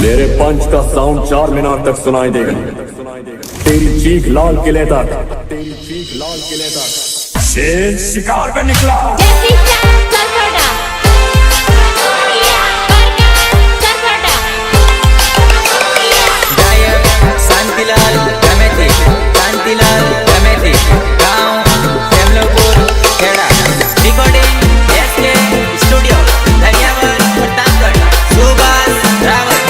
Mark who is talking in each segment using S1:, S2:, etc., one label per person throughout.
S1: मेरे पंच का साउंड 4 मीनार तक सुनाई देगा। तेरी चीख लाल किले तक, तेरी चीख लाल किले तक। शेर शिकार पे निकला।
S2: शांतिलाल गमेती, शांतिलाल गमेती, गांव Jamlopur Kheda. Recording SK studio Dariyavar Pratapgarh. Subhash Rawat.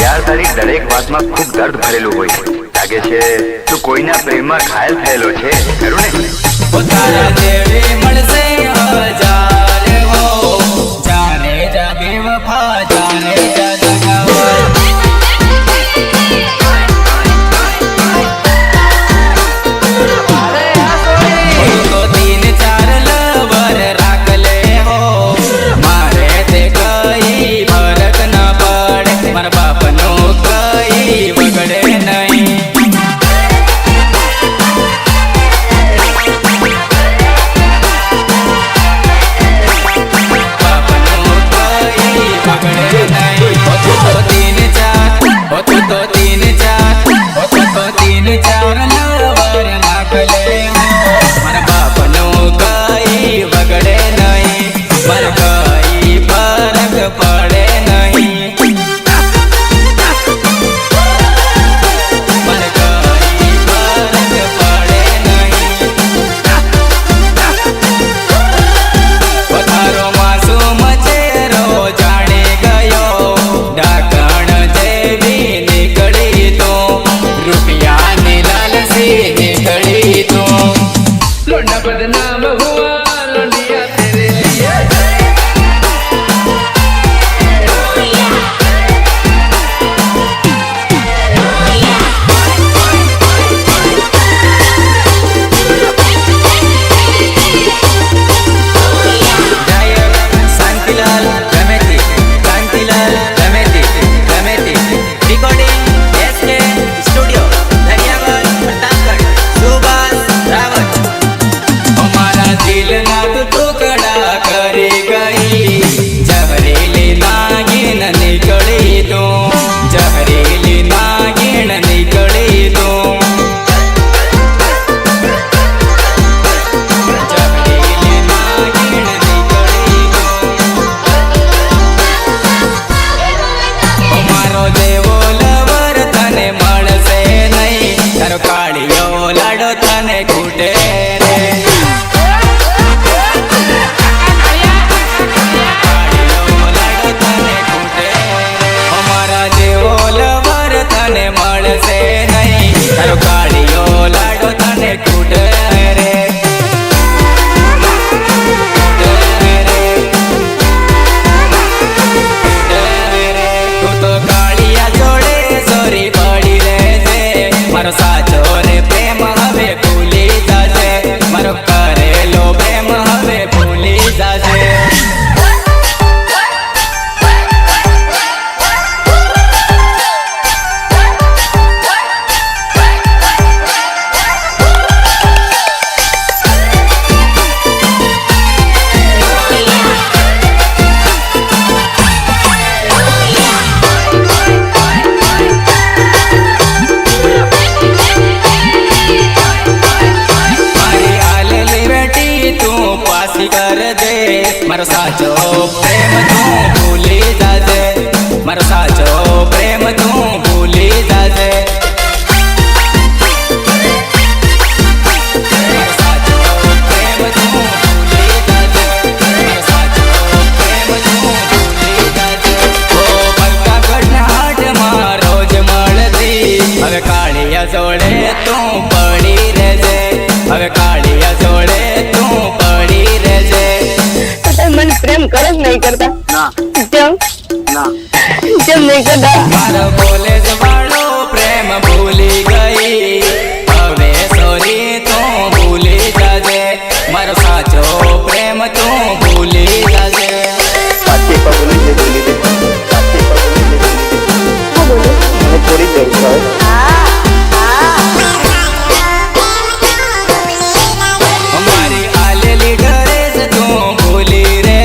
S3: यार तारी दरेक वातમાં ખૂબ દર્દ ભરેલું હોય લાગે છે તું કોઈના પ્રેમમાં ઘાયલ થયેલો છે ખરું ને?
S2: તારા જેવી મળશે હજાર હો જાને જા બેવફા જાને જા જગાવર। તો तीन चार लवर राख ले हो मारे ते कई फरक न पड़े मार बाप नो कई बगड़े नहीं। मारो साचो प्रेम तू भूली जाजे मारो साचो प्रेम तू भूली जाजे। मारो साचो प्रेम तू भूली जाजे मारो साचो प्रेम तू भूली जाजे। ओ प्रतापगढ़ हाट में रोज मळती हवे काळिया जोड़े तू पड़ी रहेजे हवे काळिया जोड़े तू पड़ी रहेजे।
S4: मन प्रेम कर नहीं करता
S3: ना
S4: जब
S3: ना
S4: जब नहीं करता
S2: मारो कॉलेज वालो प्रेम भूली गई हवे सॉरी तू भूली जाजे मारो साचो प्रेम तू भूली जाजे।
S3: साथी पगली से बोली दे साथी पगली से बोली दे
S4: हाँ बोलो
S3: मैंने थोड़ी देर बाद
S2: हमारी आलेली ड्रेस तू भूली रे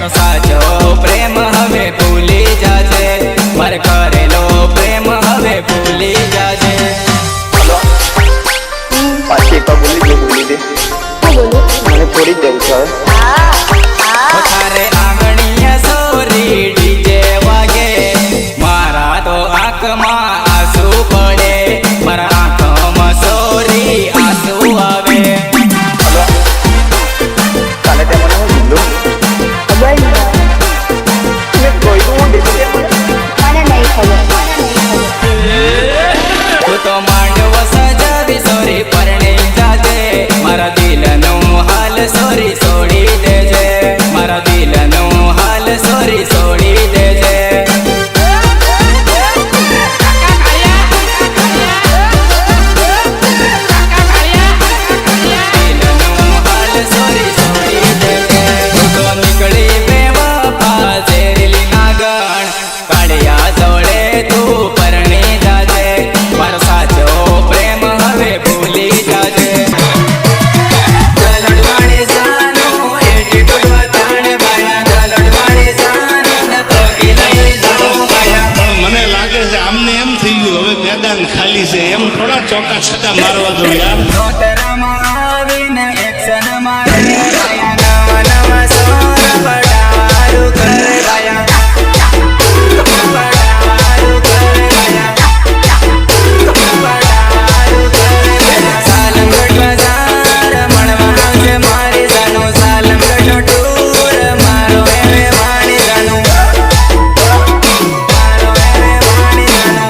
S2: મારો સાચો પ્રેમ હવે ભૂલી જાજે મારે કરેલો પ્રેમ હવે ભૂલી જાજે
S3: પાછી એક વાર બોલી દે મને થોડી જવું છે
S2: તારે આંગણીએ સોરી ડીજે વાગે મારા તો આંખમાં આંસુ પડે મારા આંખમાં સોરી આંસુ આવે
S3: કાલે તે મને હું કીધું
S4: ખબર
S3: મેં કોઈનું હું દીધું
S4: મને નહીં ખબર
S2: તું તો માંડવ સજાવી સોરી પરણી જાજે મારા દિલનું હાલ સોરી છોડી દેજે મારા દિલનું હાલ સોરી છોડી દેજે દિલનું હાલ સોરી છોડી દેજે તું તો નીકળી બેવફા ઝેરીલી નાગણ કાળિયા જોડે તું પરણી જાજે મારો સાચો પ્રેમ હવે ભૂલી જાજે દલડવાળી જાનું એટીટ્યુડ વતાણે બાયા દલડવાળી જાનું તો લઈ જાઉં બાયા
S5: પણ મને લાગે છે આમને એમ થઈ ગયું હવે મેદાન ખાલી છે એમ થોડા ચોકા છક્કા મારવા દો યાર
S2: નોતરામાં આવીને એક્શન મારે બાયા નવા નવા સોર બડાવારું કરે બાયા બડાવારું કરે બડાવારું કરે સાલમગઢ બજાર મળવા આવશે મારી જાનું સાલમગઢનો ટૂર મારો એવે વાણી જાનું મારો એવે વાણી જાનું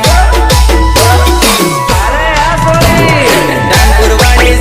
S2: ડાનપુર વાળી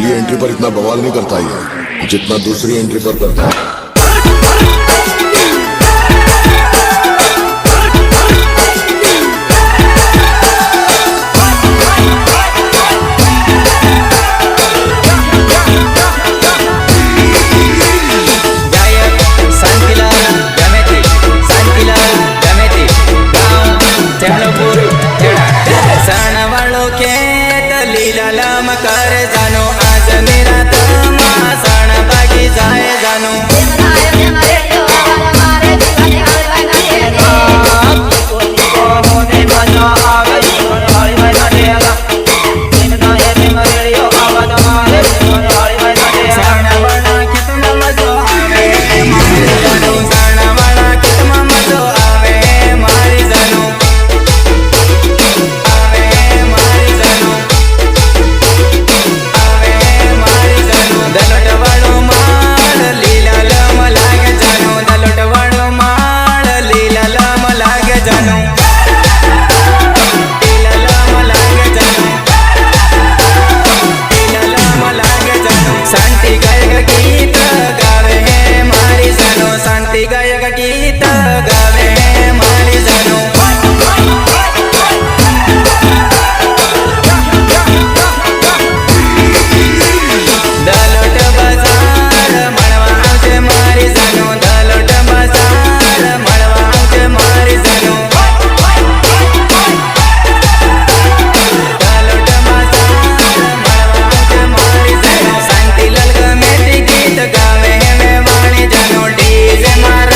S6: पहली एंट्री पर इतना बवाल नहीं करता ये जितना दूसरी एंट्री पर करता है।
S2: कर जानो आज मेरा तमा सण बागी जाए जानो गीत गावे मारी जानो दलोट बाजार मळवा आवजे मारी जानो दलोट बाजार मळवा आवजे मारी जानो दलोट बाजार मळवा आवजे मारी जानो शांतीलाल गमेती गीत गावे वे वाणी जानो डीजे मार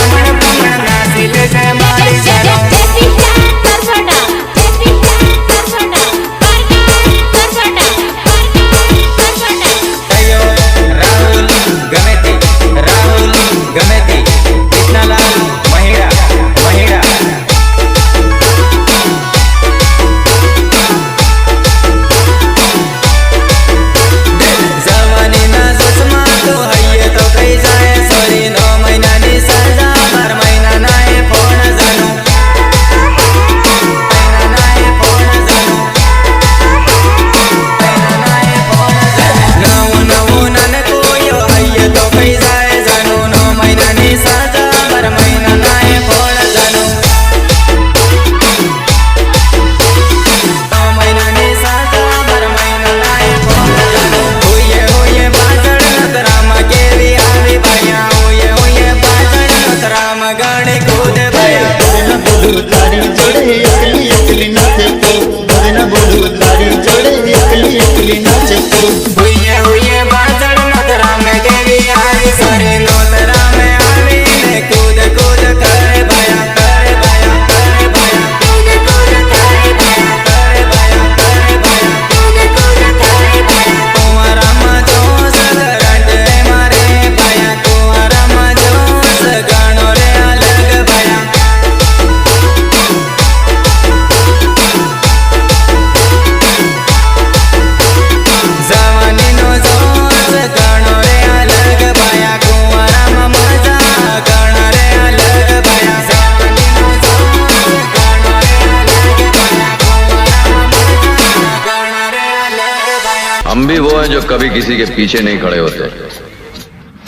S7: हम भी वो हैं जो कभी किसी के पीछे नहीं खड़े होते,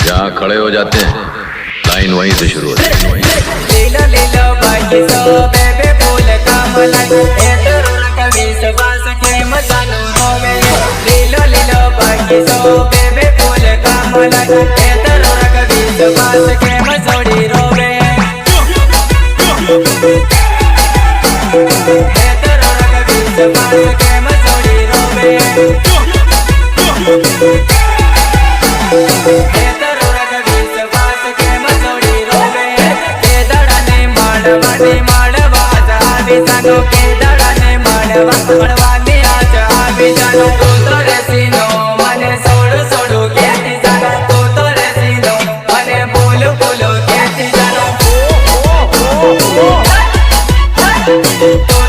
S7: जहाँ खड़े हो जाते हैं लाइन वहीं से शुरू होती है।
S2: लीला लीला बाकी सो बेबे फूल कामला ए तरुण कवि सवास के मजानो होवे लीला लीला बाकी सो बेबे फूल कामला ए तरुण कवि सवास के मजोड़ी रोवे ए तरुण कवि सवास के मजोड़ी रोवे जानो के दड़ाने मड़वानी आज आवी जानो तू तो रेसिनो मने सोड़ू सोड़ू कहती जानो तू तो रेसिनो मने बोलू बोलू कहती जानो तू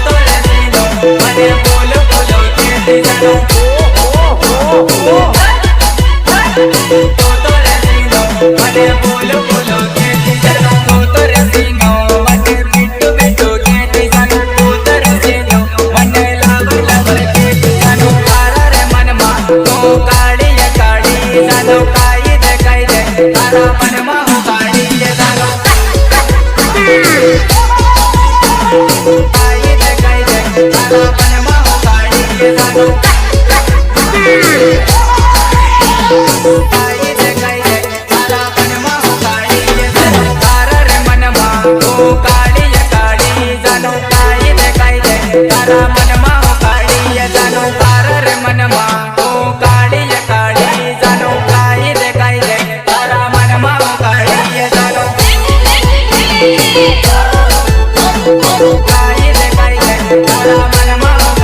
S2: तो रेसिनो मने बोलू बोलू कहती जानो तू तो रेसिनो मने बोलू बोलू कहती जानो तू तो रेसिनो मने बिट्टू बिट्टू कहती जानो काढ़ी જાનું કાઈ દે તારા મનમાં હું કાળી જાનું તારા રે મનમાં હું કાળી જાનું કાઈ દે તારા મનમાં હું કાળી જાનું તારા રે મનમાં હું કાળી જાનું કાઈ દે તારા મનમાં હું કાળી જાનું કાઈ દે તારા મનમાં હું કાળી જાનું કાઈ દે તારા મનમાં હું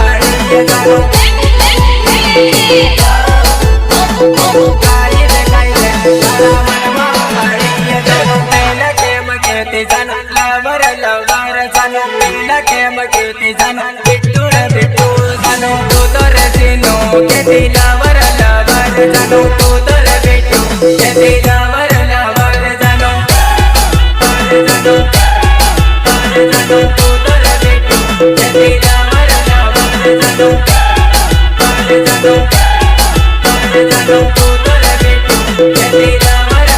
S2: કાળી જાનું પહેલા કેમ કહેતી જાનું લવર જાનું પહેલા કેમ કહેતી જાનું બિટ્ટુ રે બિટ્ટુ જાનું તું તો રે સીનો કહેતી લવર જાનું તું તો રે બિટ્ટુ કહેતી લવર જાનું જાનું તું તો રે બિટ્ટુ કહેતી લવર જાનું જાનું તું તો રે બિટ્ટુ કહેતી લવર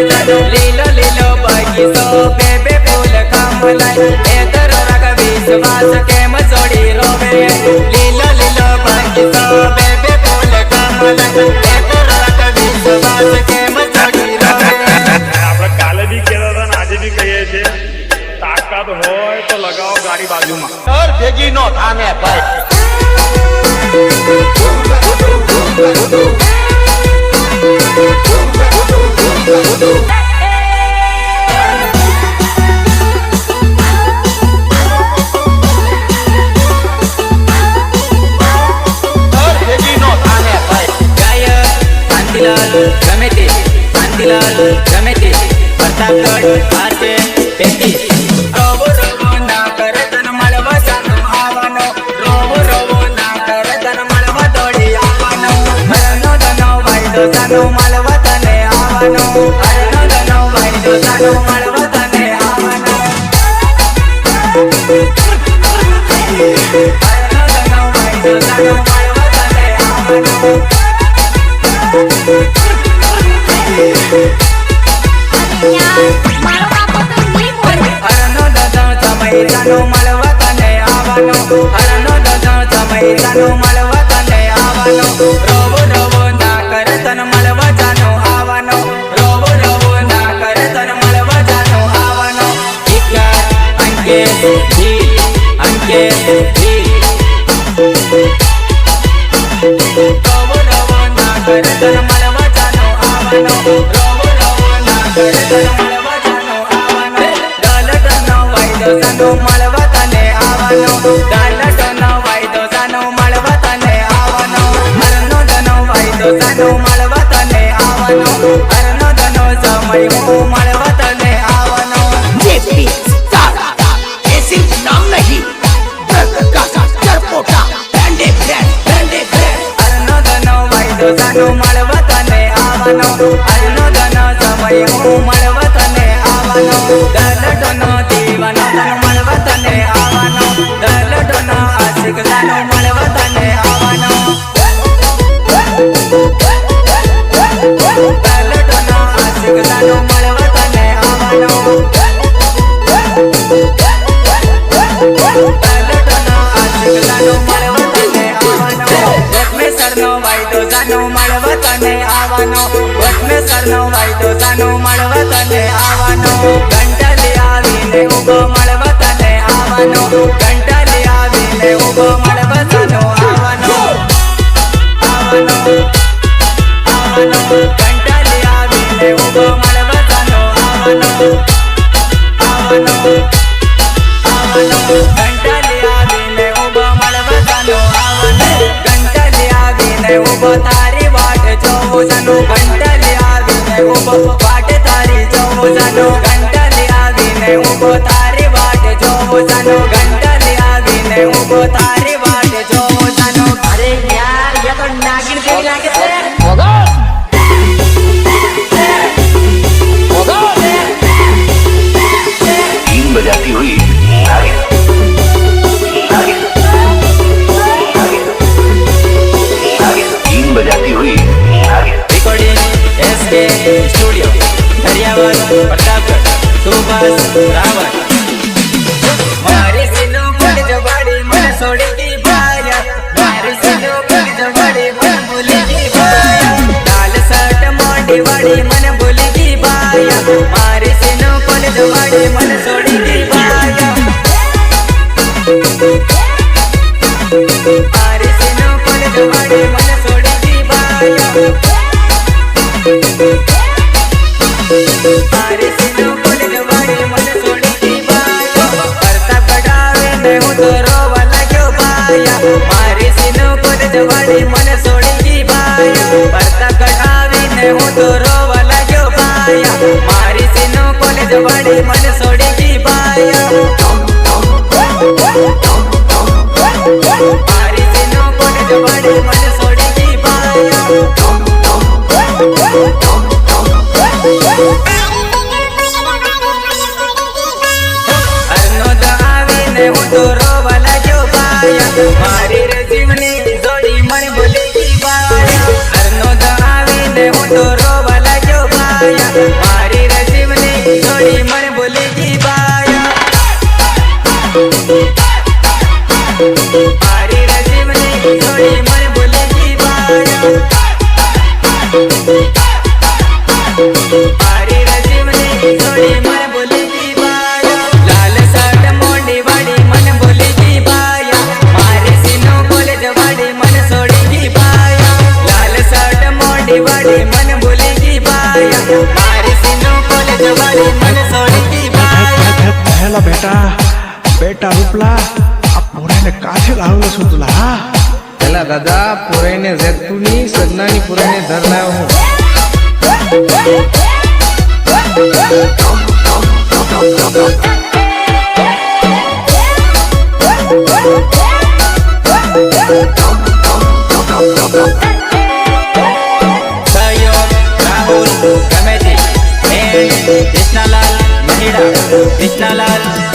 S2: જાનું લીલો લીલો બગીચો બેબે ફૂલ કમલાય એ તરો રાગ વિશ્વાસ કેમ છોડી રોવે લીલો લીલો બગીચો બેબે ફૂલ કમલાય એ તરો રાગ વિશ્વાસ કેમ છોડી રોવે
S1: આપણે કાલે બી કહેતા હતા ને આજે બી કહીએ છીએ તાકાત હોય તો લગાવો ગાડી બાજુમાં
S8: ભેગી નો થામે ભાઈ
S2: શાંતિલાલ ગમે તે પ્રતાપગઢ આરતે પેટી રોવો રોવો ના કરે તન મળવા સાનો આવવાનો રોવો રોવો ના કરે તન મળવા દોડી આવવાનો હરનો દનો વાયદો સાનો મળવા તને આવવાનો હરનો દનો વાયદો સાનો મળવા તને આવવાનો હરનો દનો વાયદો સાનો મળવા તને આવવાનો હરનો દનો સમય સાનો મળવા તને આવવાનો હરનો દનો સમય સાનો મળવા તને આવવાનો રોવો રોવો ના કરે તન મળવા જાનો આવવાનો રોવો રોવો ના કરે તન મળવા જાનો આવવાનો વિકાર અંકે જી અંકે જી રોવો રોવો ના કરે તન મળવા જાનો આવવાનો રોવો રોવો ના કરે તન મળવા જાનો આવવાનો દલટનો વાયદો સાનો મળવા તને આવવાનો દલટનો વાયદો સાનો મળવા તને આવવાનો હરનો દનો વાયદો સાનો મળવા તને આવવાનો હરનો દનો સમય હું મળવા તને આવવાનો હરનો દનો વાયદો સાનો મળવા તને આવવાનો હરનો દનો સમય હું મળવા તને આવવાનો દલટનો દીવાનો તને મળવા તને આવવાનો દલટનો આશિક સાનો મળવા તને આવવાનો દલટનો આશિક સાનો મળવા તને આવવાનો દલટનો આશિક સાનો મળવા તને આવવાનો વટમેસરનો વાયદો સાનો મળવા તને આવવાનો વટમેસરનો વાયદો સાનો મળવા તને આવવાનો ઘંટાલી આવીને ઉભો મળવા તને આવવાનો ઘંટાલી આવીને ઉભો મળવા તને આવવાનો આવવાનો આવવાનો ઘંટાલી આવીને ઉભો મળવા તને આવવાનો આવવાનો આવવાનો ઘંટાલી આવીને ઉભો મળવા તને આવવાનો ઘંટાલી આવીને ઉભો તારી વાટ જોઉં જાનું ઘંટાલી આવીને ઉભો વાટ તારી જોઉં જાનું ઘંટાલી આવીને ઉભો તારી વાટ જોઉં જાનું ઘંટાલી આવીને ઉભો તારી વાટ જોઉં જાનું અરે યાર યે તો નાગિન જેવી લાગે છે
S3: बीन बजाती हुई आगे आगे आगे आगे बीन बजाती हुई आगे
S2: recording SK studio Dariyabad Pratapgarh Subhash Rawat मारे सिनो पड़ जो बाड़ी मन छोड़ी दी भाया मारे મારી સીનો કોલેજ વાળી મને છોડી દી બાયા મારી સીનો કોલેજ વાળી મને છોડી દી બાયા કરતા કડાવે ને હું તો રોવા લાગ્યો બાયા મારી સીનો કોલેજ વાળી મને છોડી દી બાયા કરતા કડાવે ને હું તો રોવા લાગ્યો બાયા મારી સીનો કોલેજ વાળી મને છોડી દી બાયા મારી સીનો કોલેજ વાળી મને છોડી દી બાયા અરનોદ આવીને હું તો રોવા લાગ્યો બાયા મારી રજીવની જોડી મને ભૂલી ગઈ બાયા અરનોદ આવીને હું તો રોવા લાગ્યો બાયા મારી રજીવની જોડી મને ભૂલી ગઈ બાયા મારી રજીવની જોડી મને ભૂલી ગઈ બાયા મારી રજીવની જોડી મને ભૂલી ગઈ બાયા લાલ શર્ટ મોંડી વાળી મને ભૂલી ગઈ બાયા મારી સીનો કોલેજ વાળી મને છોડી ગઈ બાયા લાલ શર્ટ મોંડી વાળી મને ભૂલી ગઈ બાયા મારી સીનો કોલેજ વાળી મને છોડી ગઈ બાયા
S9: હેલા બેટા રૂપલા આ પોરાને કાઠે લાવેલો છું તુલા
S10: પેલા દાદા પુરાઈને જેતુની સજનાની પુરાઈને ધર લાવ્યો હું
S2: સહયોગ રાહુલ કમેટી કૃષ્ણલાલ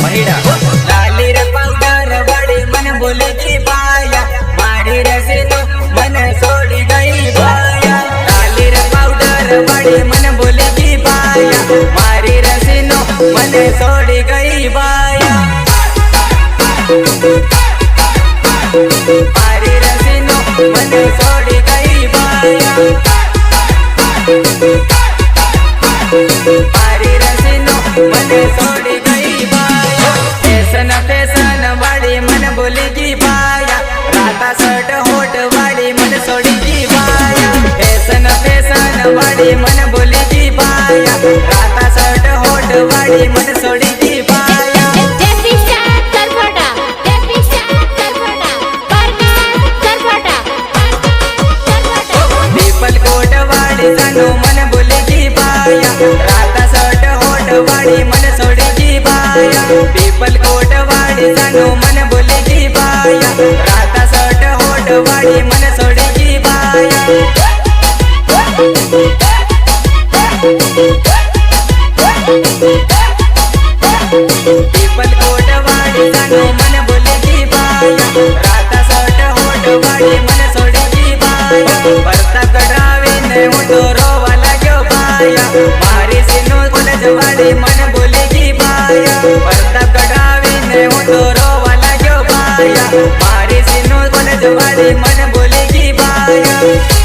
S2: મહિડા લાલી રે પાવડર વાળી મને ભૂલી ગઈ બાયા મારી રસીનો મને છોડી ગઈ બાયા લાલી રે પાવડર વાળી મને ભૂલી ગઈ બાયા મારી રસીનો મને છોડી ગઈ બાયા મારી રસીનો મને છોડી ગઈ બાયા મારી રસીનો મને છોડી ગઈ બાયા ફેશન વાળી મને ભૂલી ગઈ બાયા રાતા શર્ટ હોટ વાળી મને છોડી ગઈ બાયા ફેશન વાળી મને ભૂલી ગઈ બાયા રાતા શર્ટ હોટ વાળી મને છોડી ગઈ બાયા પીપલ કોટ વાળી જાનો મને ભૂલી ગઈ બાયા રાતા શર્ટ હોટ વાળી મને છોડી ગઈ બાયા પીપલ કોટ વાળી જાનો મને ભૂલી ગઈ બાયા રાતા શર્ટ હોટ વાળી મને છોડી ગઈ બાયા પીપલ કોટ વાળી જાનો મને ભૂલી ગઈ બાયા રાતા શર્ટ હોટ વાળી મને છોડી ગઈ બાયા પરતા કઢાવીને હું તો રોવા લાગ્યો બાયા મારી સીનો કોલેજ વાળી મને ભૂલી ગઈ બાયા પરતા કઢાવીને હું તો રોવા લાગ્યો બાયા મારી સીનો કોલેજ વાળી મને ભૂલી ગઈ બાયા